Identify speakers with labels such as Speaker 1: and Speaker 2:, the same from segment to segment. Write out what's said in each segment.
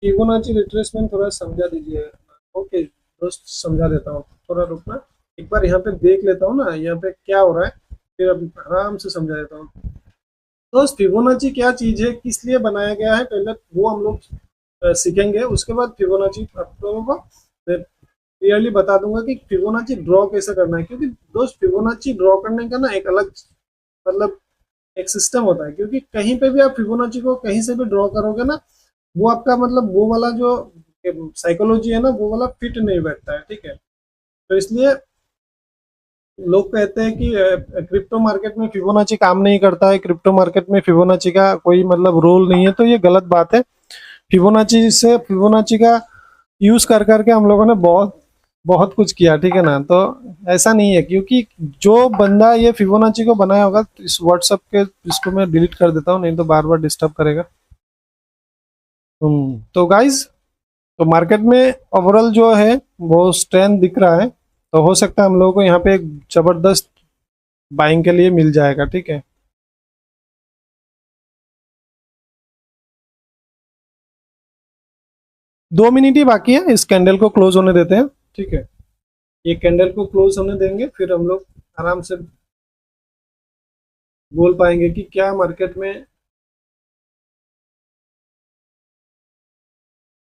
Speaker 1: Fibonacci retracement थोड़ा समझा दीजिए। ओके दोस्त, समझा देता हूँ, थोड़ा रुकना। एक बार यहाँ पे देख लेता हूँ ना, यहाँ पे क्या हो रहा है, फिर अभी आराम से समझा देता हूँ। दोस्त फिबोनाची क्या चीज है, किस लिए बनाया गया है, पहले वो हम लोग सीखेंगे। उसके बाद फिबोनाची आप लोगों को क्लियरली बता दूंगा कि फिबोनाची ड्रॉ कैसे करना है। क्योंकि दोस्त फिबोनाची ड्रॉ करने का ना एक अलग मतलब एक सिस्टम होता है। क्योंकि कहीं पे भी आप फिबोनाची को कहीं से भी ड्रॉ करोगे ना, वो आपका मतलब वो वाला जो साइकोलॉजी है ना, वो वाला फिट नहीं बैठता है। ठीक है, तो इसलिए लोग कहते हैं कि क्रिप्टो मार्केट में फिबोनाची काम नहीं करता है, क्रिप्टो मार्केट में फिबोनाची का कोई मतलब रोल नहीं है। तो ये गलत बात है। फिबोनाची का यूज कर करके हम लोगों ने बहुत बहुत कुछ किया, ठीक है ना। तो ऐसा नहीं है, क्योंकि जो बंदा ये फिबोनाची को बनाया होगा, इस व्हाट्सएप के इसको मैं डिलीट कर देता हूँ, नहीं तो बार बार डिस्टर्ब करेगा। तो गाइज, तो मार्केट में ओवरऑल जो है वो स्ट्रेंथ दिख रहा है। तो हो सकता है हम लोगों को यहाँ पे एक जबरदस्त बाइंग के लिए मिल जाएगा। ठीक है, 2 मिनट ही बाकी है, इस कैंडल को क्लोज होने देते हैं। ठीक है, ये कैंडल को क्लोज होने देंगे, फिर हम लोग आराम से बोल पाएंगे कि क्या मार्केट में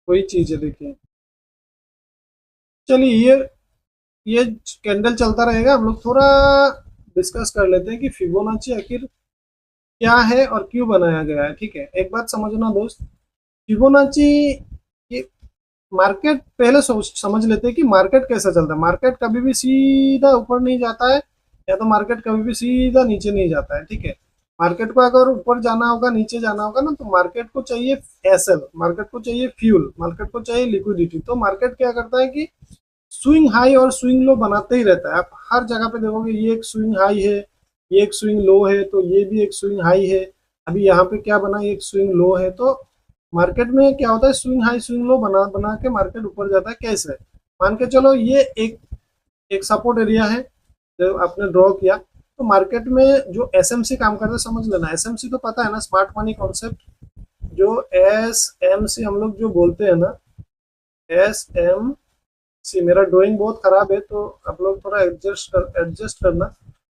Speaker 1: कोई चीज है। देखिए, चलिए ये कैंडल चलता रहेगा, हम लोग थोड़ा डिस्कस कर लेते हैं कि फिबोनाची आखिर क्या है और क्यों बनाया गया है। ठीक है, एक बात समझना दोस्त, फिबोनाची ये मार्केट पहले समझ लेते हैं कि मार्केट कैसा चलता है। मार्केट कभी भी सीधा ऊपर नहीं जाता है, या तो मार्केट कभी भी सीधा नीचे नहीं जाता है। ठीक है, मार्केट को अगर ऊपर जाना होगा, नीचे जाना होगा ना, तो मार्केट को चाहिए एसएल, मार्केट को चाहिए फ्यूल, मार्केट को चाहिए लिक्विडिटी। तो मार्केट क्या करता है कि स्विंग हाई और स्विंग लो बनाते ही रहता है। आप हर जगह पे देखोगे ये एक स्विंग हाई है, ये एक स्विंग लो है, तो ये भी एक स्विंग हाई है। अभी यहाँ पे क्या बना, ये एक स्विंग लो है। तो मार्केट में क्या होता है, स्विंग हाई स्विंग लो बना बना के मार्केट ऊपर जाता है। कैसे, मान के चलो ये एक एक सपोर्ट एरिया है जो आपने ड्रॉ किया। तो मार्केट में जो एसएमसी काम करता है, समझ लेना, एसएमसी तो पता है ना, स्मार्ट मनी कॉन्सेप्ट। जो एसएमसी हम लोग जो बोलते हैं ना, एस एम सी, मेरा ड्राइंग बहुत खराब है तो आप लोग थोड़ा एडजस्ट करना।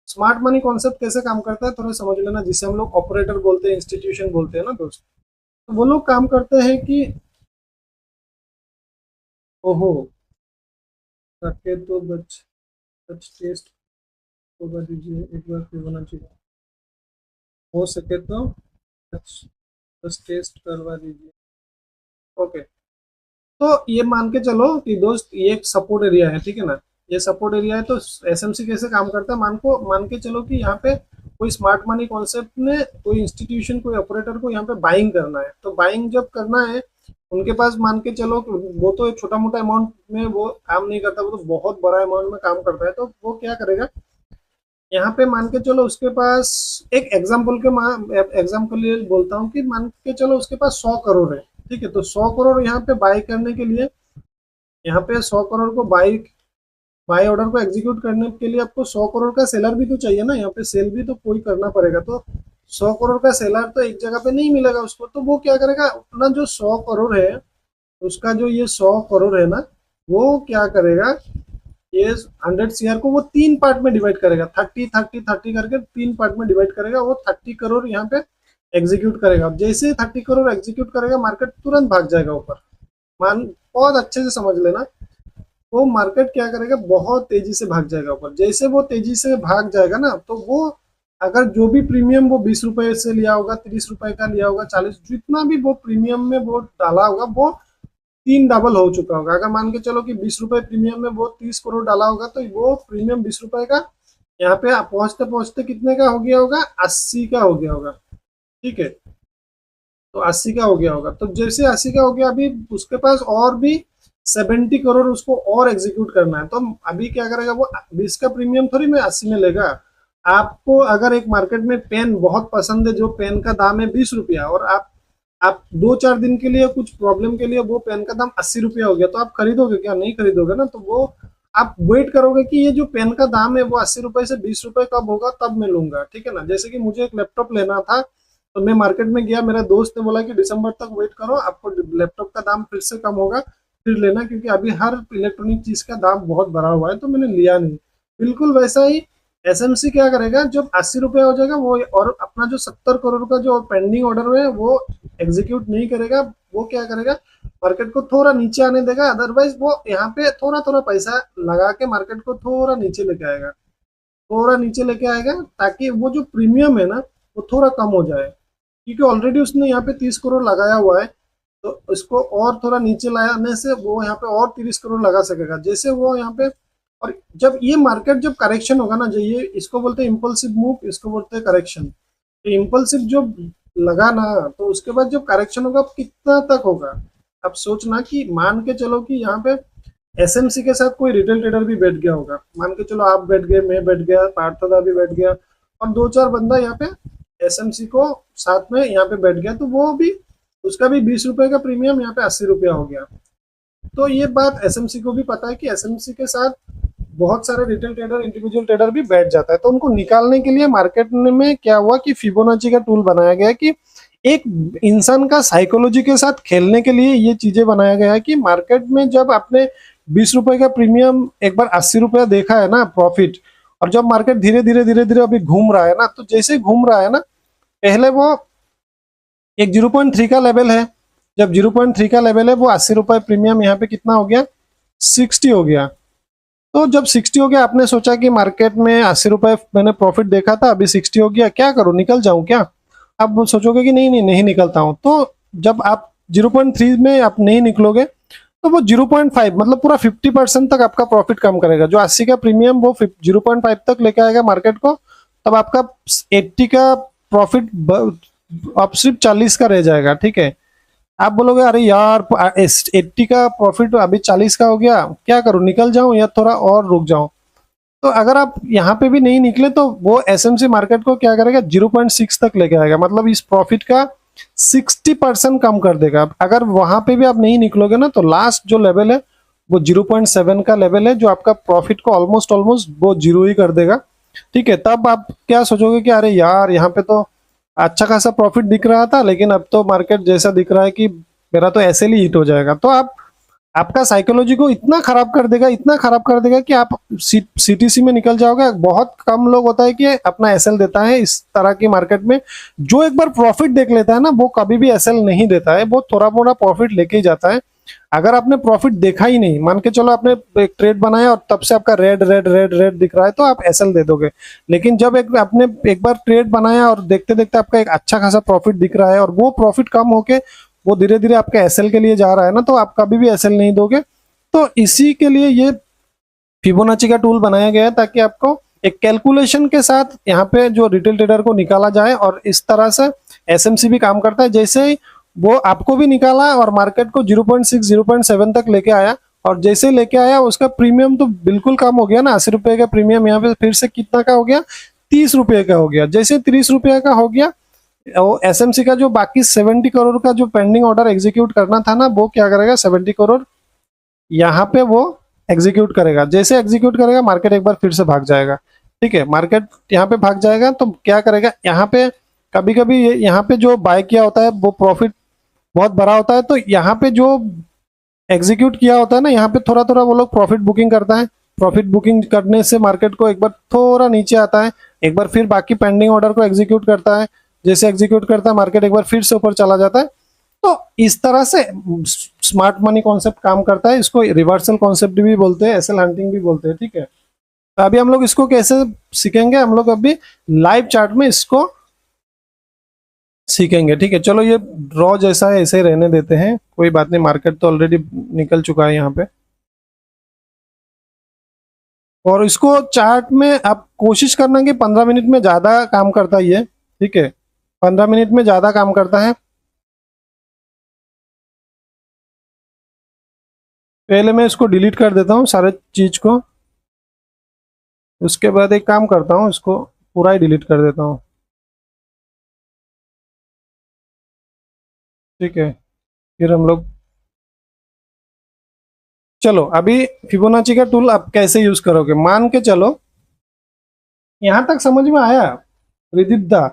Speaker 1: स्मार्ट मनी कॉन्सेप्ट कैसे काम करता है थोड़ा समझ लेना, जिसे हम लोग ऑपरेटर बोलते हैं, इंस्टीट्यूशन बोलते हैं ना दोस्त। तो वो लोग काम करते हैं कि ओहो रखे तो बच टच टेस्ट होगा, दीजिए एक बार फिर होना चाहिए, हो सके तो टच टच टेस्ट करवा दीजिए। ओके, तो ये मान के चलो कि दोस्त ये एक सपोर्ट एरिया है। ठीक है ना, ये सपोर्ट एरिया है। तो एसएमसी कैसे काम करता है, मान के चलो कि यहाँ पे कोई स्मार्ट मनी कॉन्सेप्ट ने कोई इंस्टीट्यूशन, कोई ऑपरेटर को यहाँ पे बाइंग करना है। तो बाइंग जब करना है उनके पास, मान के चलो कि वो तो एक छोटा मोटा अमाउंट में वो काम नहीं करता, वो तो बहुत बड़ा अमाउंट में काम करता है। तो वो क्या करेगा, यहाँ पे मान के चलो उसके पास एक एग्जाम्पल के लिए बोलता हूँ कि मान के चलो उसके पास 100 करोड़ है। ठीक है, तो 100 करोड़ यहाँ पे बाई करने के लिए, यहाँ पे 100 करोड़ को बाई बाई ऑर्डर को एग्जीक्यूट करने के लिए आपको 100 करोड़ का सेलर भी तो चाहिए ना, यहाँ पे सेल भी तो कोई करना पड़ेगा। तो 100 करोड़ का सेलर तो एक जगह पे नहीं मिलेगा उसको। तो वो क्या करेगा, अपना जो 100 करोड़ है, उसका जो ये 100 करोड़ है ना, वो क्या करेगा, ये 100 CR को वो 3 पार्ट में डिवाइड करेगा, 30 30 30 करके 3 पार्ट में डिवाइड करेगा। वो 30 करोड़ यहाँ पे एग्जीक्यूट करेगा। जैसे 30 करोड़ एग्जीक्यूट करेगा, मार्केट तुरंत भाग जाएगा ऊपर। मान बहुत अच्छे से समझ लेना, वो मार्केट क्या करेगा, बहुत तेजी से भाग जाएगा ऊपर। जैसे वो तेजी से भाग जाएगा ना, तो वो अगर जो भी प्रीमियम वो 20 रुपए से लिया होगा, 30 रुपए का लिया होगा, 40, जितना भी वो प्रीमियम में वो डाला होगा, वो 3 डबल हो चुका होगा। अगर मान के चलो कि 20 रुपए प्रीमियम में वो 30 करोड़ डाला होगा, तो वो प्रीमियम 20 रुपए का यहाँ पे पहुंचते पहुंचते कितने का हो गया होगा, 80 का हो गया होगा। ठीक है, तो 80 का हो गया होगा। तो जैसे 80 का हो गया, अभी उसके पास और भी 70 करोड़ उसको और एग्जीक्यूट करना है। तो अभी क्या करेगा, वो 20 का प्रीमियम थोड़ी में 80 में लेगा। आपको अगर एक मार्केट में पेन बहुत पसंद है, जो पेन का दाम है 20 रुपया, और आप 2 4 दिन के लिए कुछ प्रॉब्लम के लिए वो पेन का दाम 80 रुपया हो गया, तो आप खरीदोगे क्या, नहीं खरीदोगे ना। तो वो आप वेट करोगे कि ये जो पेन का दाम है वो 80 रुपए से 20 रुपए कब होगा, तब मैं लूंगा। ठीक है ना, जैसे कि मुझे एक लैपटॉप लेना था, तो मैं मार्केट में गया, मेरा दोस्त ने बोला कि दिसंबर तक वेट करो, आपको लैपटॉप का दाम फिर से कम होगा, फिर लेना, क्योंकि अभी हर इलेक्ट्रॉनिक चीज का दाम बहुत बढ़ा हुआ है। तो मैंने लिया नहीं। बिल्कुल वैसा ही एसएमसी क्या करेगा, जब 80 रुपया हो जाएगा वो, और अपना जो 70 करोड़ का जो पेंडिंग ऑर्डर है वो एग्जीक्यूट नहीं करेगा। वो क्या करेगा, मार्केट को थोड़ा नीचे आने देगा, अदरवाइज वो यहाँ पे थोड़ा थोड़ा पैसा लगा के मार्केट को थोड़ा नीचे लेके आएगा, थोड़ा नीचे लेके आएगा, ताकि वो जो प्रीमियम है ना वो थोड़ा कम हो जाए, क्योंकि ऑलरेडी उसने यहाँ पे 30 करोड़ लगाया हुआ है। तो इसको और थोड़ा नीचे लाने से वो यहाँ पे और 30 करोड़ लगा सकेगा, जैसे वो यहाँ पे। और जब ये मार्केट जब करेक्शन होगा ना, जो ये इसको बोलते हैं इम्पल्सिव मूव, इसको बोलते हैं करेक्शन। तो इम्पल्सिव जो लगा ना, तो उसके बाद जब करेक्शन होगा कितना तक होगा। अब सोचना कि मान के चलो कि यहाँ पे एसएमसी के साथ कोई रिटेल ट्रेडर भी बैठ गया होगा, मान के चलो आप बैठ गए, मैं बैठ गया, पार्थदा भी बैठ गया, और दो चार बंदा यहाँ पे एसएमसी को साथ में यहाँ पे बैठ गया, तो वो भी उसका भी 20 रुपए का प्रीमियम यहाँ पे 80 रुपया हो गया। तो ये बात एसएमसी को भी पता है कि एसएमसी के साथ बहुत सारे रिटेल ट्रेडर, इंडिविजुअल ट्रेडर भी बैठ जाता है। तो उनको निकालने के लिए मार्केट में क्या हुआ कि फिबोनाची का टूल बनाया गया है, कि एक इंसान का साइकोलॉजी के साथ खेलने के लिए ये चीजें बनाया गया है, कि मार्केट में जब आपने 20 रुपए का प्रीमियम एक बार 80 रुपया देखा है ना प्रॉफिट, और जब मार्केट धीरे धीरे धीरे धीरे अभी घूम रहा है ना, तो जैसे घूम रहा है ना, पहले वो एक 0.3 का लेवल है, जब 0.3 का लेवल है वो 80 रुपए प्रीमियम यहाँ पे कितना हो गया, 60 हो गया। तो जब 60 हो गया, आपने सोचा कि मार्केट में 80 रुपए मैंने प्रॉफिट देखा था, अभी 60 हो गया, क्या करूं, निकल जाऊं क्या। आप वो सोचोगे कि नहीं नहीं नहीं निकलता हूं। तो जब आप 0.3 में आप नहीं निकलोगे, तो वो 0.5 मतलब पूरा 50% तक आपका प्रॉफिट कम करेगा। जो 80 का प्रीमियम वो 0.5 तक लेके आएगा मार्केट को, तब आपका 80 का प्रॉफिट अब सिर्फ 40 का रह जाएगा। ठीक है, आप बोलोगे अरे यार 80 का प्रॉफिट अभी 40 का हो गया, क्या करूं, निकल जाऊं या थोड़ा और रुक जाऊं। तो अगर आप यहाँ पे भी नहीं निकले, तो वो एसएमसी मार्केट को क्या करेगा, 0.6 तक लेके आएगा, मतलब इस प्रॉफिट का 60% कम कर देगा। अगर वहां पे भी आप नहीं निकलोगे ना, तो लास्ट जो लेवल है वो 0.7 का लेवल है, जो आपका प्रॉफिट को ऑलमोस्ट ऑलमोस्ट वो जीरो ही कर देगा। ठीक है, तब आप क्या सोचोगे कि अरे यार यहाँ पे तो अच्छा खासा प्रॉफिट दिख रहा था, लेकिन अब तो मार्केट जैसा दिख रहा है कि मेरा तो ऐसे ही हिट हो जाएगा। तो आप आपका साइकोलॉजी को इतना खराब कर देगा, इतना खराब कर देगा कि आप सीटीसी में निकल जाओगे। बहुत कम लोग होता है कि अपना एसएल देता है इस तरह की मार्केट में। जो एक बार प्रॉफिट देख लेता है ना, वो कभी भी एसएल नहीं देता है, वो थोड़ा मोड़ा प्रॉफिट लेके ही जाता है। अगर आपने प्रॉफिट देखा ही नहीं, मान के चलो आपने एक ट्रेड बनाया और तब से आपका रेड रेड रेड रेड दिख रहा है, तो आप एसएल दे दोगे। लेकिन जब आपने एक बार ट्रेड बनाया और देखते देखते आपका एक अच्छा खासा प्रॉफिट दिख रहा है, और वो प्रॉफिट कम होके वो धीरे धीरे आपका एसएल के लिए जा रहा है ना, तो आप कभी भी एसएल नहीं दोगे। तो इसी के लिए ये फिबोनाची का टूल बनाया गया है, ताकि आपको एक कैलकुलेशन के साथ यहाँ पे जो रिटेल ट्रेडर को निकाला जाए। और इस तरह से एसएमसी भी काम करता है, जैसे ही वो आपको भी निकाला और मार्केट को 0.6 0.7 तक लेके आया, और जैसे लेके आया उसका प्रीमियम तो बिल्कुल कम हो गया ना। 80 रुपए का प्रीमियम यहाँ पे फिर से कितना का हो गया, 30 रुपए का हो गया। जैसे 30 रुपए का हो गया, एसएमसी का जो बाकी 70 करोड़ का जो पेंडिंग ऑर्डर एग्जीक्यूट करना था ना, वो क्या करेगा, 70 करोड़ यहाँ पे वो एग्जीक्यूट करेगा। जैसे एग्जीक्यूट करेगा, मार्केट एक बार फिर से भाग जाएगा। ठीक है, मार्केट यहाँ पे भाग जाएगा, तो क्या करेगा, यहाँ पे कभी कभी यहाँ पे जो बाय किया होता है वो प्रॉफिट बहुत बड़ा होता है, तो यहाँ पे जो एग्जीक्यूट किया होता है ना, यहाँ पे थोड़ा थोड़ा वो लोग प्रॉफिट बुकिंग करता है। प्रॉफिट बुकिंग करने से मार्केट को एक बार थोड़ा नीचे आता है, एक बार फिर बाकी पेंडिंग ऑर्डर को एग्जीक्यूट करता है। जैसे एग्जीक्यूट करता है, मार्केट एक बार फिर से ऊपर चला जाता है। तो इस तरह से स्मार्ट मनी कॉन्सेप्ट काम करता है। इसको रिवर्सल कॉन्सेप्ट भी बोलते हैं, एसएल हंटिंग भी बोलते हैं। ठीक है, तो अभी हम लोग इसको कैसे सीखेंगे, हम लोग अभी लाइव चार्ट में इसको सीखेंगे। ठीक है, चलो ये ड्रॉ जैसा है ऐसे ही रहने देते हैं, कोई बात नहीं, मार्केट तो ऑलरेडी निकल चुका है यहाँ पे। और इसको चार्ट में आप कोशिश करना कि 15 मिनट में ज्यादा काम करता ही है। ठीक है, 15 मिनट में ज्यादा काम करता है। पहले मैं इसको डिलीट कर देता हूँ सारे चीज को, उसके बाद एक काम करता हूँ, इसको पूरा ही डिलीट कर देता हूँ। ठीक है, फिर हम लोग, चलो अभी फिबोनाची का टूल आप कैसे यूज करोगे, मान के चलो यहां तक समझ में आया रिदीप दा।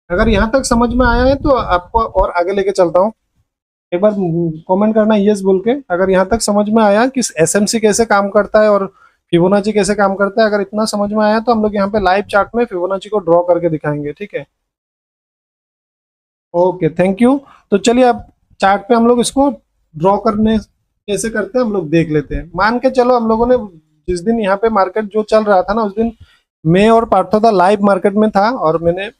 Speaker 1: अगर यहाँ तक समझ में आया है तो आपको और आगे लेके चलता हूँ। एक बार कमेंट करना यस बोल के अगर यहाँ तक समझ में आया कि एसएमसी कैसे काम करता है और फिबोनाची कैसे काम करता है। अगर इतना समझ में आया तो हम लोग यहाँ पे लाइव चार्ट में फिबोनाची को ड्रॉ करके दिखाएंगे, ठीक है। Okay, thank you. तो चलिए अब चार्ट पे हम लोग इसको ड्रॉ करने कैसे करते हैं हम लोग देख लेते हैं। मान के चलो हम लोगों ने जिस दिन यहाँ पे मार्केट जो चल रहा था ना, उस दिन मैं और पार्थोदा लाइव मार्केट में था और मैं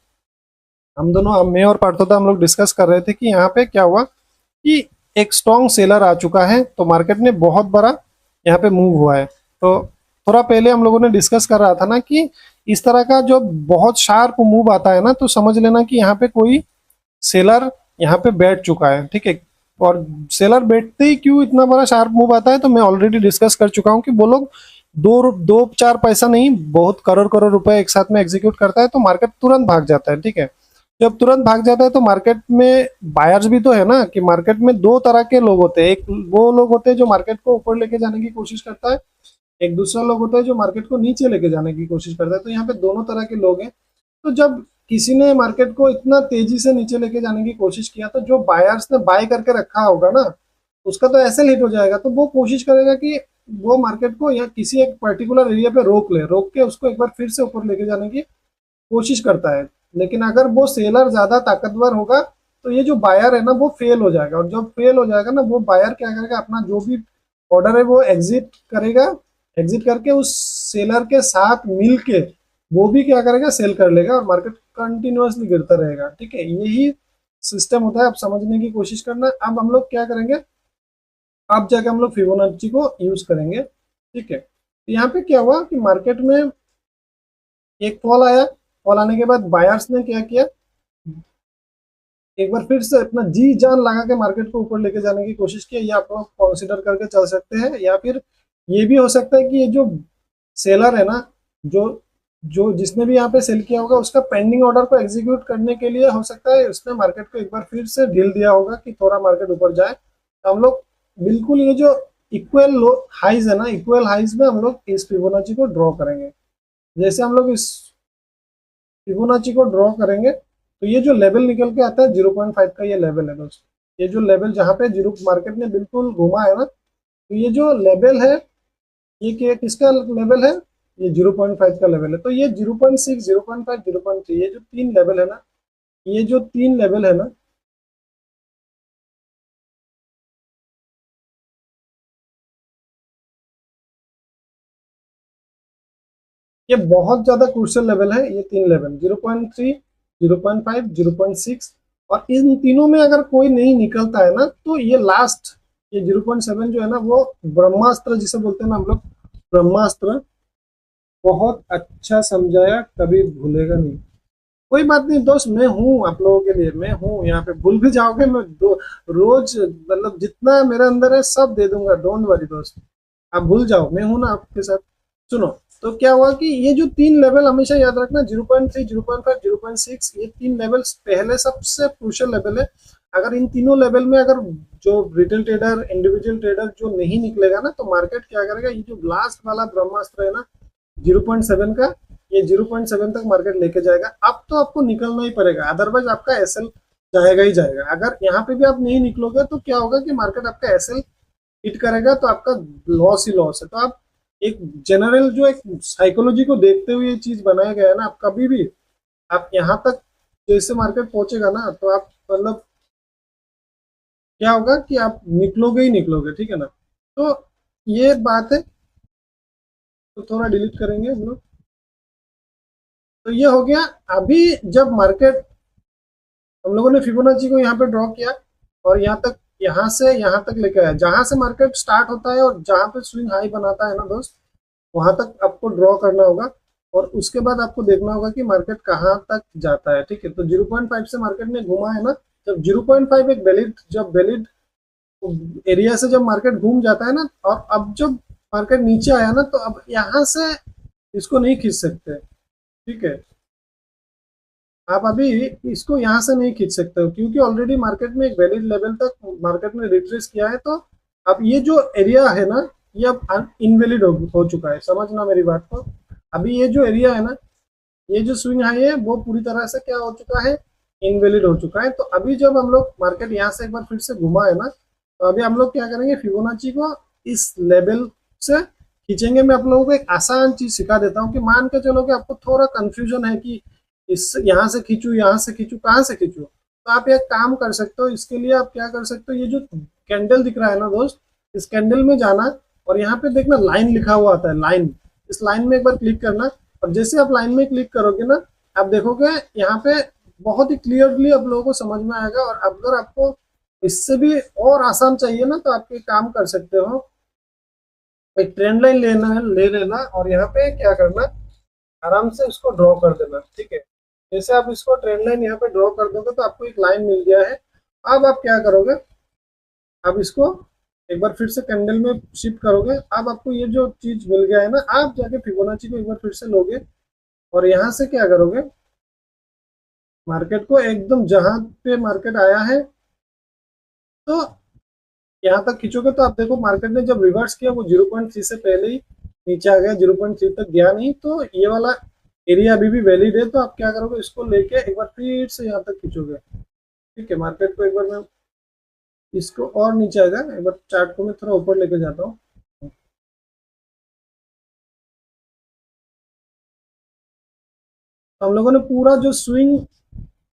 Speaker 1: और पार्थोदा हम लोग डिस्कस कर रहे थे कि यहाँ पे क्या हुआ कि एक स्ट्रॉन्ग सेलर आ चुका है, तो मार्केट ने बहुत बड़ा यहाँ पे मूव हुआ है। तो थोड़ा पहले हम लोगों ने डिस्कस कर रहा था ना कि इस तरह का जो बहुत शार्प मूव आता है ना, तो समझ लेना कि यहाँ पे कोई सेलर यहाँ पे बैठ चुका है, ठीक है। और सेलर बैठते ही क्यों इतना बड़ा शार्प मूव आता है, तो मैं ऑलरेडी डिस्कस कर चुका हूँ कि वो लोग दो चार पैसा नहीं, बहुत करोड़ करोड़ रुपए एक साथ में एग्जीक्यूट करता है, तो मार्केट तुरंत भाग जाता है, ठीक है। जब तुरंत भाग जाता है तो मार्केट में बायर्स भी तो है ना, कि मार्केट में दो तरह के लोग होते हैं। एक वो लोग होते हैं जो मार्केट को ऊपर लेके जाने की कोशिश करता है, एक दूसरा लोग होता है जो मार्केट को नीचे लेके जाने की कोशिश करता है। तो यहाँ पे दोनों तरह के लोग हैं। तो जब किसी ने मार्केट को इतना तेजी से नीचे लेके जाने की कोशिश किया, तो जो बायर्स ने बाय करके रखा होगा ना, उसका तो ऐसे हिट हो जाएगा। तो वो कोशिश करेगा कि वो मार्केट को या किसी एक पर्टिकुलर एरिया पे रोक के उसको एक बार फिर से ऊपर लेके जाने की कोशिश करता है। लेकिन अगर वो सेलर ज्यादा ताकतवर होगा तो ये जो बायर है ना वो फेल हो जाएगा, और जब फेल हो जाएगा ना, वो बायर क्या करेगा, अपना जो भी ऑर्डर है वो एग्जिट करेगा। एग्जिट करके उस सेलर के साथ मिल के वो भी क्या करेगा, सेल कर लेगा, और मार्केट कंटिन्यूअसली गिरता रहेगा, ठीक है। यही सिस्टम होता है। अब समझने की कोशिश करना। अब हम लोग क्या करेंगे, अब जाके हम लोग फिबोनाची को यूज करेंगे, ठीक है। तो यहाँ पे क्या हुआ कि मार्केट में एक फॉल आया। फॉल आने के बाद बायर्स ने क्या किया, एक बार फिर से अपना जी जान लगा के मार्केट को ऊपर लेके जाने की कोशिश की। ये आप लोग कंसिडर करके चल सकते हैं, या फिर ये भी हो सकता है कि ये जो सेलर है ना, जो जो जिसने भी यहाँ पे सेल किया होगा, उसका पेंडिंग ऑर्डर को एग्जीक्यूट करने के लिए हो सकता है उसने मार्केट को एक बार फिर से ढील दिया होगा कि थोड़ा मार्केट ऊपर जाए। तो हम लोग बिल्कुल ये जो इक्वल हाइज है ना, इक्वल हाइज में हम लोग इस फिबोनाची को ड्रॉ करेंगे। जैसे हम लोग इस फिबोनाची को ड्रॉ करेंगे तो ये जो लेवल निकल के आता है 0.5 का, ये लेवल है दोस्तों। ये जो लेवल जहाँ पे जीरो मार्केट ने बिल्कुल घुमा है ना, तो ये जो लेवल है ये किसका लेवल है, ये 0.5 का लेवल है। तो ये 0.6, 0.5, 0.3, ये जो तीन लेवल है ना, ये जो तीन लेवल है ना, ये बहुत ज्यादा क्रूशियल लेवल है। ये तीन लेवल 0.3, 0.5, 0.6, और इन तीनों में अगर कोई नहीं निकलता है ना, तो ये लास्ट ये 0.7 जो है ना, वो ब्रह्मास्त्र जिसे बोलते हैं ना हम लोग, ब्रह्मास्त्र। बहुत अच्छा समझाया, कभी भूलेगा नहीं। कोई बात नहीं दोस्त, मैं हूँ आप लोगों के लिए, मैं हूँ यहाँ पे। भूल भी जाओगे मैं रोज मतलब जितना मेरे अंदर है सब दे दूंगा, डोंट वरी दोस्त। आप भूल जाओ, मैं हूं ना आपके साथ। सुनो, तो क्या हुआ कि ये जो तीन लेवल हमेशा याद रखना, 0.3, 0.5, 0.6, ये तीन लेवल पहले सबसे क्रूशियल लेवल है। अगर इन तीनों लेवल में अगर जो रिटेल ट्रेडर, इंडिविजुअल ट्रेडर जो नहीं निकलेगा ना, तो मार्केट क्या करेगा, ये जो लास्ट वाला ब्रह्मास्त्र है ना 0.7 का, ये 0.7 तक मार्केट लेके जाएगा। अब तो आपको निकलना ही पड़ेगा, अदरवाइज आपका एसएल जाएगा ही जाएगा। अगर यहाँ पे भी आप नहीं निकलोगे तो क्या होगा कि मार्केट आपका एसएल हिट करेगा, तो आपका लॉस ही लॉस है। तो आप एक जनरल जो एक साइकोलॉजी को देखते हुए ये चीज बनाया गया है ना, आप कभी भी आप यहाँ तक जैसे मार्केट पहुंचेगा ना, तो आप मतलब क्या होगा कि आप निकलोगे ही निकलोगे, ठीक है ना। तो ये बात है। तो थोड़ा डिलीट करेंगे हम लोग। तो ये हो गया। अभी जब मार्केट हम लोगों ने फिबोनाची को यहाँ पे ड्रॉ किया और यहाँ तक, यहाँ से यहाँ तक लेकर आया, जहां से मार्केट स्टार्ट होता है और जहां पे स्विंग हाई बनाता है ना दोस्त, वहां तक आपको ड्रॉ करना होगा। और उसके बाद आपको देखना होगा कि मार्केट कहाँ तक जाता है, ठीक है। तो 0.5 से मार्केट ने घूमा है ना, जब 0.5 एक वैलिड, जब वैलिड एरिया से जब मार्केट घूम जाता है ना, और अब जब मार्केट नीचे आया ना, तो अब यहाँ से इसको नहीं खींच सकते, ठीक है। आप अभी इसको यहाँ से नहीं खींच सकते हो, क्योंकि ऑलरेडी मार्केट में एक वैलिड लेवल तक मार्केट ने रिट्रेस किया है। तो अब ये जो एरिया है ना, ये अब इनवैलिड हो चुका है। समझना मेरी बात को। अभी ये जो एरिया है ना, ये जो स्विंग हाई है वो पूरी तरह से क्या हो चुका है, इनवैलिड हो चुका है। तो अभी जब हम लोग मार्केट यहाँ से एक बार फिर से घुमा है ना, तो अभी हम लोग क्या करेंगे, फिबोनाची को इस लेवल से खींचेंगे। मैं आप लोगों को एक आसान चीज सिखा देता हूँ कि मान के चलो कि आपको थोड़ा कंफ्यूजन है कि इस यहाँ से खींचू, यहाँ से खींचू, कहाँ से खींचू, तो आप एक काम कर सकते हो। इसके लिए आप क्या कर सकते हो, ये जो कैंडल दिख रहा है ना दोस्त, इस कैंडल में जाना और यहाँ पे देखना लाइन लिखा हुआ आता है, लाइन। इस लाइन में एक बार क्लिक करना, और जैसे आप लाइन में क्लिक करोगे ना, आप देखोगे यहाँ पे बहुत ही क्लियरली आप लोगों को समझ में आएगा। और अगर आपको इससे भी और आसान चाहिए ना, तो आप एक काम कर सकते हो, एक ट्रेंड लाइन ले लेना और यहाँ पे क्या करना, आराम से इसको ड्रॉ कर देना। ठीक है, जैसे आप इसको ट्रेंड लाइन यहाँ पे ड्रॉ कर दोगे तो आपको एक लाइन मिल गया है। अब आप क्या करोगे, अब इसको एक बार फिर से कैंडल में शिफ्ट करोगे। अब आपको ये जो चीज मिल गया है ना, आप जाके फिबोनाची को एक बार फिर से लोगे और यहाँ से क्या करोगे, मार्केट को एकदम जहां पे मार्केट आया है तो यहाँ तक खींचोगे। तो आप देखो मार्केट ने जब रिवर्स किया वो 0.3 से पहले ही नीचे आ गया, 0.3 तक गया नहीं। तो ये वाला एरिया अभी भी वैलिड है। तो आप क्या करोगे, इसको लेके एक बार फिर से यहाँ तक खींचोगे। ठीक है, मार्केट को एक बार मैं इसको और नीचे आएगा, एक बार चार्ट को मैं थोड़ा ऊपर लेके जाता हूँ। तो हम लोगों ने पूरा जो स्विंग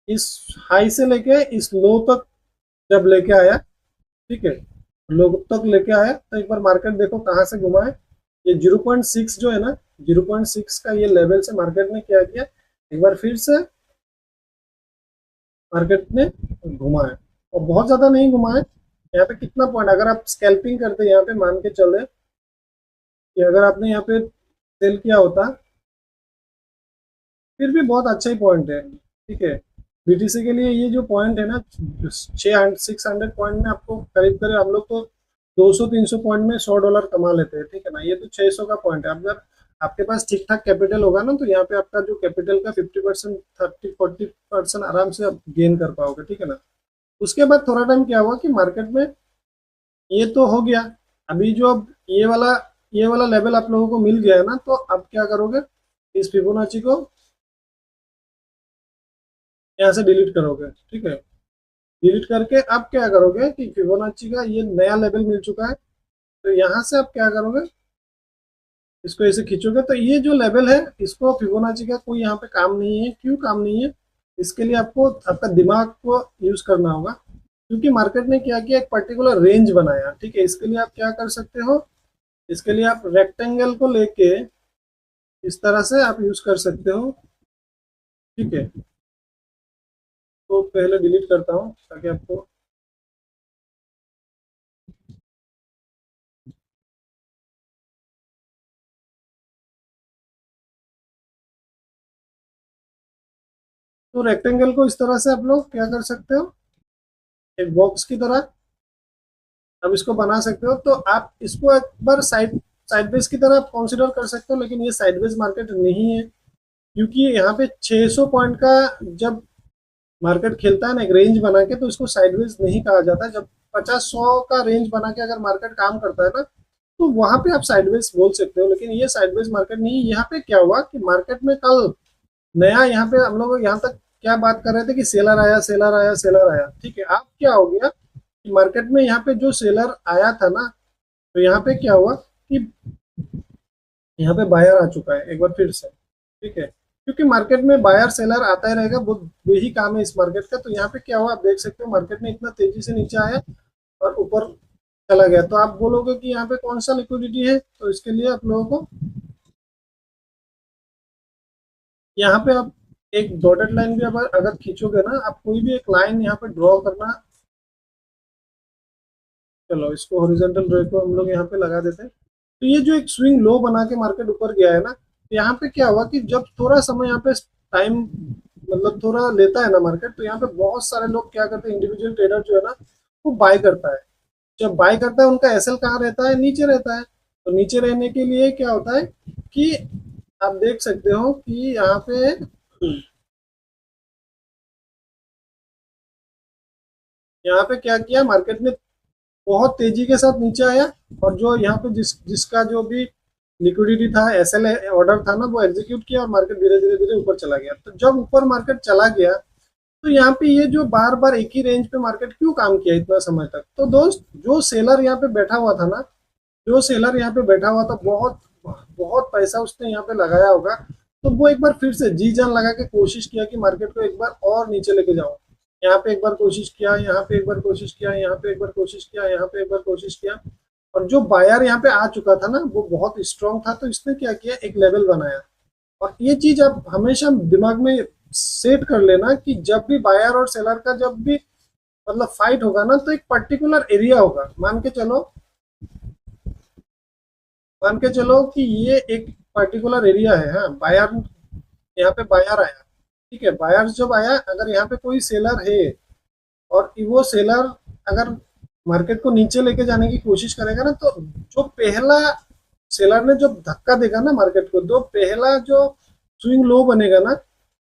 Speaker 1: इस हाई से लेके इस लो तक जब लेके आया, ठीक है, लो तक लेके आया, तो एक बार मार्केट देखो कहाँ से घुमा है। ये 0.6 जो है ना, 0.6 का ये लेवल से मार्केट ने क्या किया, एक बार फिर से मार्केट ने घुमा है। और बहुत ज्यादा नहीं घुमा है। यहाँ पे कितना पॉइंट, अगर आप स्कैल्पिंग करते यहाँ पे मान के चले कि अगर आपने यहाँ पे सेल किया होता, फिर भी बहुत अच्छा ही पॉइंट है। ठीक है, बीटीसी के लिए ये जो पॉइंट है ना, 600 पॉइंट में आपको करीब करीब हम लोग तो 200-300 पॉइंट में $100 कमा लेते हैं। ठीक है ना, ये तो 600 का पॉइंट है। अगर आपके पास ठीक ठाक कैपिटल होगा ना, तो यहाँ पे आपका जो कैपिटल का 50%, 30-40% आराम से आप गेन कर पाओगे। ठीक है ना। उसके बाद थोड़ा टाइम क्या हुआ कि मार्केट में ये तो हो गया। अभी जो अब ये वाला लेवल आप लोगों को मिल गया है ना, तो अब क्या करोगे, इस फिबोनाची को यहाँ से डिलीट करोगे। ठीक है, डिलीट करके अब क्या करोगे कि फिबोनाची का ये नया लेवल मिल चुका है, तो यहाँ से आप क्या करोगे, इसको ऐसे खींचोगे। तो ये जो लेवल है, इसको फिबोनाची का कोई यहाँ पे काम नहीं है। क्यों काम नहीं है, इसके लिए आपको आपका दिमाग को यूज करना होगा। क्योंकि मार्केट ने क्या किया, एक पर्टिकुलर रेंज बनाया। ठीक है, इसके लिए आप क्या कर सकते हो, इसके लिए आप रेक्टेंगल को लेके इस तरह से आप यूज कर सकते हो। ठीक है, तो पहले डिलीट करता हूँ ताकि आपको, तो रेक्टेंगल को इस तरह से आप लोग क्या कर सकते हो, एक बॉक्स की तरह अब इसको बना सकते हो। तो आप इसको एक बार साइडवेज की तरह कंसिडर कर सकते हो, लेकिन ये साइडवेज मार्केट नहीं है। क्योंकि यहाँ पे 600 पॉइंट का जब मार्केट खेलता है ना एक रेंज बना के, तो इसको साइडवेज नहीं कहा जाता। जब 50-100 का रेंज बना के अगर मार्केट काम करता है ना, तो वहां पे आप साइडवेज बोल सकते हो। लेकिन ये साइडवेज मार्केट नहीं है। यहाँ पे क्या हुआ कि मार्केट में कल नया, यहाँ पे हम लोग यहाँ तक क्या बात कर रहे थे कि सेलर आया, सेलर आया, सेलर आया। ठीक है, अब क्या हो गया कि मार्केट में यहाँ पे जो सेलर आया था ना, तो यहाँ पे क्या हुआ कि यहाँ पे बायर आ चुका है एक बार फिर से। ठीक है, क्योंकि मार्केट में बायर सेलर आता ही रहेगा, वो यही काम है इस मार्केट का। तो यहाँ पे क्या हुआ, आप देख सकते हो मार्केट में इतना तेजी से नीचे आया और ऊपर चला गया। तो आप बोलोगे कि यहाँ पे कौन सा लिक्विडिटी है, तो इसके लिए आप लोगों को यहाँ पे आप एक डॉटेड लाइन भी अगर खींचोगे ना, आप कोई भी एक लाइन यहाँ पे ड्रॉ करना। चलो इसको हॉरिजॉन्टल रे को हम लोग यहाँ पे लगा देते हैं। तो ये जो एक स्विंग लो बना के मार्केट ऊपर गया है ना, तो यहाँ पे क्या हुआ कि जब थोड़ा समय यहाँ पे टाइम मतलब थोड़ा लेता है ना मार्केट, तो यहाँ पे बहुत सारे लोग क्या करते हैं, इंडिविजुअल ट्रेडर जो है ना, वो बाय करता है। जब बाय करता है उनका एसएल कहाँ रहता है, नीचे रहता है। तो नीचे रहने के लिए क्या होता है कि आप देख सकते हो कि यहाँ पे यहाँ पे क्या किया मार्केट ने, बहुत तेजी के साथ नीचे आया। और जो यहाँ पे जिसका जो भी लिक्विडिटी था, एसएल ऑर्डर था ना, वो एग्जीक्यूट किया और मार्केट धीरे धीरे धीरे ऊपर चला गया। तो जब ऊपर मार्केट चला गया, तो यहाँ पे ये जो बार बार एक ही रेंज पे मार्केट क्यों काम किया इतना समय तक? तो दोस्त, जो सेलर यहाँ पे बैठा हुआ था ना, जो सेलर यहाँ पे बैठा हुआ था, बहुत बहुत पैसा उसने यहाँ पे लगाया होगा, तो वो एक बार फिर से जी जान लगा के कोशिश किया कि मार्केट को एक बार और नीचे लेके जाओ। यहाँ पे एक बार कोशिश किया, यहाँ पे एक बार कोशिश किया, यहाँ पे एक बार कोशिश किया, यहाँ पे एक बार कोशिश किया, और जो बायर यहाँ पे आ चुका था ना वो बहुत स्ट्रांग था, तो इसने क्या किया, एक लेवल बनाया। और ये चीज आप हमेशा दिमाग में सेट कर लेना कि जब भी बायर और सेलर का जब भी मतलब फाइट होगा ना, तो एक पर्टिकुलर एरिया होगा। मान के चलो कि ये एक पर्टिकुलर एरिया है। हाँ, बायर, यहाँ पे बायर आया, ठीक है, बायर जब आया, अगर यहाँ पे कोई सेलर है और वो सेलर अगर मार्केट को नीचे लेके जाने की कोशिश करेगा ना, तो जो पहला सेलर ने जो धक्का देगा ना मार्केट को, तो पहला जो स्विंग लो बनेगा ना,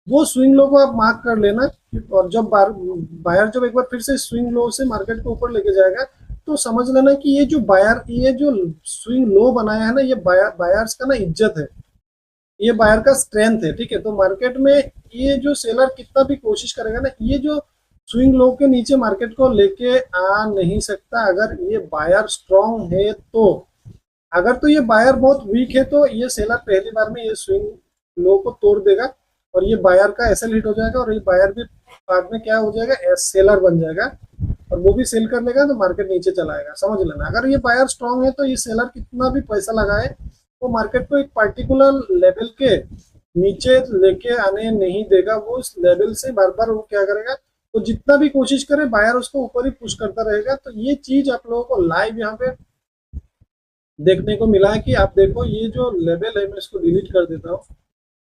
Speaker 1: वो स्विंग लो को आप मार्क कर लेना। और जब बायर जब एक बार फिर से स्विंग लो से मार्केट को ऊपर लेके जाएगा, तो समझ लेना कि ये जो स्विंग लो बनाया है ना, ये बायर्स का ना इज्जत है, ये बायर का स्ट्रेंथ है, ठीक है। तो मार्केट में ये जो सेलर कितना भी कोशिश करेगा ना, ये जो स्विंग लो के नीचे मार्केट को लेके आ नहीं सकता, अगर ये बायर स्ट्रांग है तो। अगर तो ये बायर बहुत वीक है, तो ये सेलर पहली बार में ये स्विंग लो को तोड़ देगा, और ये बायर का एसएल हिट हो जाएगा, और ये बायर भी बाद में क्या हो जाएगा, एस सेलर बन जाएगा, और वो भी सेल कर लेगा, तो मार्केट नीचे चला आएगा। समझ लेना, अगर ये बायर स्ट्रांग है तो ये सेलर कितना भी पैसा लगाए, वो मार्केट को एक पर्टिकुलर लेवल के नीचे लेके आने नहीं देगा। वो उस लेवल से बार बार वो क्या करेगा, तो जितना भी कोशिश करे बायर उसको ऊपर ही पुश करता रहेगा। तो ये चीज आप लोगों को लाइव यहाँ पे देखने को मिला है कि आप देखो, ये जो लेवल है मैं इसको डिलीट कर देता हूँ,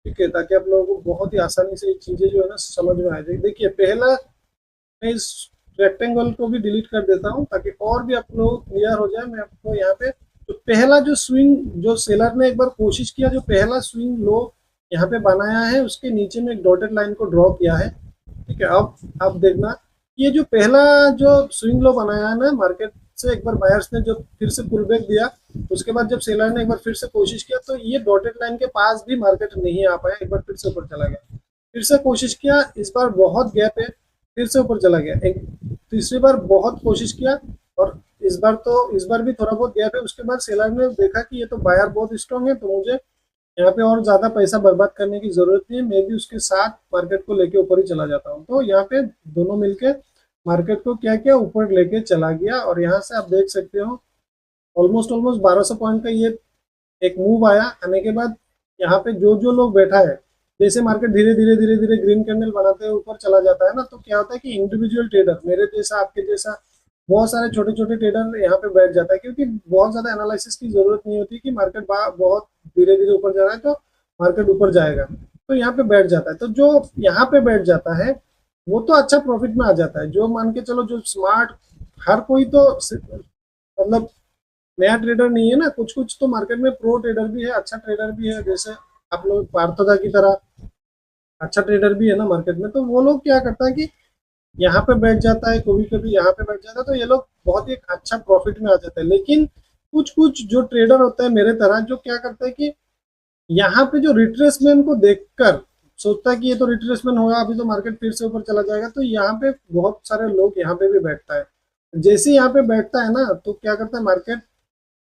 Speaker 1: ठीक है, ताकि आप लोगों को बहुत ही आसानी से ये चीजें जो है ना समझ में आ जाए। देखिए, पहला मैं इस रेक्टेंगल को भी डिलीट कर देता हूँ ताकि और भी आप लोग क्लियर हो जाए। मैं आपको यहाँ पे तो पहला जो स्विंग, जो सेलर ने एक बार कोशिश किया, जो पहला स्विंग लो यहाँ पे बनाया है, उसके नीचे में एक डॉटेड लाइन को ड्रॉ किया है, ठीक है। अब देखना, ये जो पहला जो स्विंग लो बनाया है ना मार्केट से, एक बार बायर्स ने जब फिर से पुल बैक दिया, उसके बाद जब सेलर ने एक बार फिर से कोशिश किया, तो ये डॉटेड लाइन के पास भी मार्केट नहीं आ पाया, एक बार फिर से ऊपर चला गया। फिर से कोशिश किया, इस बार बहुत गैप है, फिर से ऊपर चला गया। एक तीसरी बार बहुत कोशिश किया, और इस बार भी थोड़ा बहुत गैप है। उसके बाद सेलर ने देखा कि ये तो बायर बहुत स्ट्रांग है, तो मुझे यहाँ पे और ज्यादा पैसा बर्बाद करने की जरूरत नहीं है, मैं भी उसके साथ मार्केट को लेके ऊपर ही चला जाता हूँ। तो यहाँ पे दोनों मिलके मार्केट को क्या किया, ऊपर लेके चला गया। और यहाँ से आप देख सकते हो ऑलमोस्ट ऑलमोस्ट 1200 पॉइंट का ये एक मूव आया। आने के बाद यहाँ पे जो जो लोग बैठा है, जैसे मार्केट धीरे धीरे धीरे धीरे ग्रीन कैंडल बनाते हुए ऊपर चला जाता है ना, तो क्या होता है कि इंडिविजुअल ट्रेडर, मेरे जैसा आपके जैसा बहुत सारे छोटे छोटे ट्रेडर यहाँ पे बैठ जाता है, क्योंकि बहुत ज्यादा एनालिसिस की जरूरत नहीं होती कि मार्केट बहुत धीरे धीरे ऊपर जा रहा है तो मार्केट ऊपर जाएगा, तो यहाँ पे बैठ जाता है। तो जो यहाँ पे बैठ जाता है वो तो अच्छा प्रॉफिट में आ जाता है। जो मान के चलो, जो स्मार्ट, हर कोई तो मतलब नया ट्रेडर नहीं है ना, कुछ कुछ तो मार्केट में प्रो ट्रेडर भी है, अच्छा ट्रेडर भी है, जैसे आप लोग पार्थोदा की तरह अच्छा ट्रेडर भी है ना मार्केट में। तो वो लोग क्या करता है कि यहाँ पे बैठ जाता है, कभी कभी यहाँ पे बैठ जाता है, तो ये लोग बहुत ही अच्छा प्रॉफिट में आ जाते हैं। लेकिन कुछ कुछ जो ट्रेडर होता है मेरे तरह, जो क्या करता है कि यहाँ पे जो रिट्रेसमेंट को देखकर सोचता है कि ये तो रिट्रेसमेंट होगा, अभी तो मार्केट फिर से ऊपर चला जाएगा, तो यहाँ पे बहुत सारे लोग यहाँ पे भी बैठता है। जैसे यहाँ पे बैठता है ना, तो क्या करता है मार्केट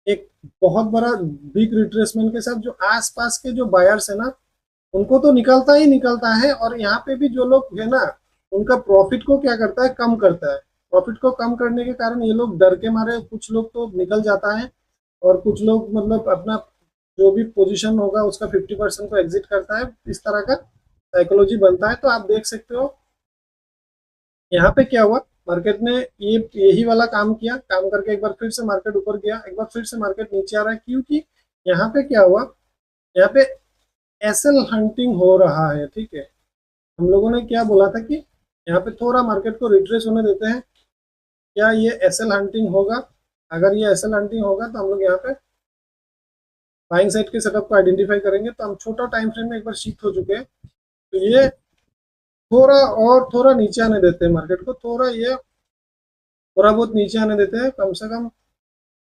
Speaker 1: एक बहुत बड़ा बिग रिट्रेसमेंट के साथ जो आसपास के जो बायर्स है ना, उनको तो निकलता ही निकलता है। और यहाँ पे भी जो लोग है ना, उनका प्रॉफिट को क्या करता है, कम करता है। प्रॉफिट को कम करने के कारण ये लोग डर के मारे, कुछ लोग तो निकल जाता है, और कुछ लोग मतलब अपना जो भी पोजीशन होगा उसका 50% को एग्जिट करता है। इस तरह का साइकोलॉजी बनता है। तो आप देख सकते हो यहाँ पे क्या हुआ, मार्केट ने ये यही वाला काम किया, काम करके एक बार फिर से मार्केट ऊपर गया, एक बार फिर से मार्केट नीचे आ रहा है, क्योंकि यहाँ पे क्या हुआ, यहाँ पे एसएल हंटिंग हो रहा है, ठीक है। हम लोगों ने क्या बोला था कि यहाँ पे थोड़ा मार्केट को रिट्रेस होने देते हैं, क्या ये एसएल हंटिंग होगा? अगर ये एसएल हंटिंग होगा तो हम लोग यहाँ पे बाइंग साइड के सेटअप को आइडेंटिफाई करेंगे। तो हम छोटा टाइम फ्रेम में एक बार शिफ्ट हो चुके हैं, तो ये थोड़ा और थोड़ा नीचे आने देते हैं मार्केट को, थोड़ा ये थोड़ा बहुत नीचे आने देते हैं। कम से कम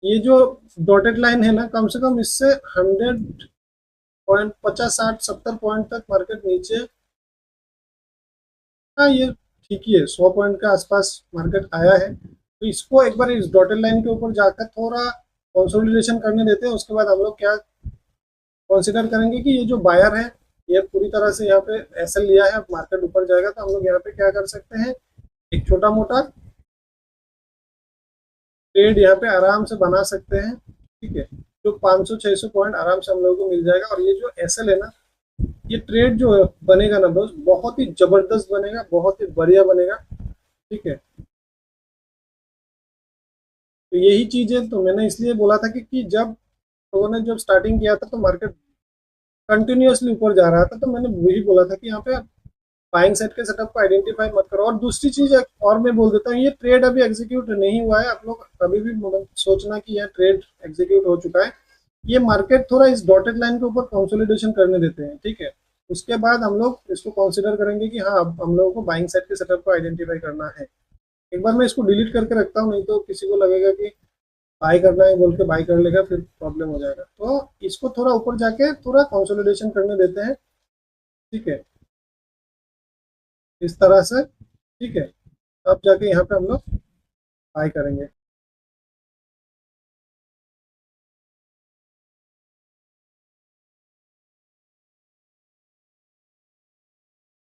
Speaker 1: ये जो डॉटेड लाइन है ना, कम से कम इससे 100 पॉइंट, 50 60 70 पॉइंट तक मार्केट नीचे, हाँ ये ठीक ही है, 100 पॉइंट के आसपास मार्केट आया है। तो इसको एक बार इस डॉटेड लाइन के ऊपर जाकर थोड़ा कंसोलिडेशन करने देते हैं। उसके बाद हम लोग क्या कंसिडर करेंगे कि ये जो बायर है ये पूरी तरह से यहाँ पे एसएल लिया है, अब मार्केट ऊपर जाएगा तो हम लोग यहाँ पे क्या कर सकते हैं, एक छोटा मोटा ट्रेड यहाँ पे आराम से बना सकते हैं। ठीक है, जो 500-600 पॉइंट आराम से हम लोगों को मिल जाएगा। और ये जो एसएल है ना, ये ट्रेड जो बनेगा ना दोस्त, बहुत ही जबरदस्त बनेगा, बहुत ही बढ़िया बनेगा। ठीक है, तो यही चीज है, तो मैंने इसलिए बोला था कि जब लोगों ने जब स्टार्टिंग किया था तो मार्केट कंटिन्यूअसली ऊपर जा रहा था, तो मैंने वही बोला था कि यहाँ पे बाइंग साइड के सेटअप को आइडेंटिफाई मत करो। और दूसरी चीज और मैं बोल देता हूँ, ये ट्रेड अभी एग्जीक्यूट नहीं हुआ है। आप लोग कभी भी सोचना कि यह ट्रेड एग्जीक्यूट हो चुका है। ये मार्केट थोड़ा इस डॉटेड लाइन के ऊपर कंसोलिडेशन करने देते हैं। ठीक है, उसके बाद हम लोग इसको कंसिडर करेंगे कि हाँ, अब हम लोगों को बाइंग साइड के सेटअप को आइडेंटिफाई करना है। एक बार मैं इसको डिलीट करके रखता हूँ, नहीं तो किसी को लगेगा कि बाई करना है बोल के बाई कर लेगा, फिर प्रॉब्लम हो जाएगा। तो इसको थोड़ा ऊपर जाके थोड़ा कंसोलिडेशन करने देते हैं। ठीक है, इस तरह से। ठीक है, अब जाके यहाँ पे हम लोग बाई करेंगे।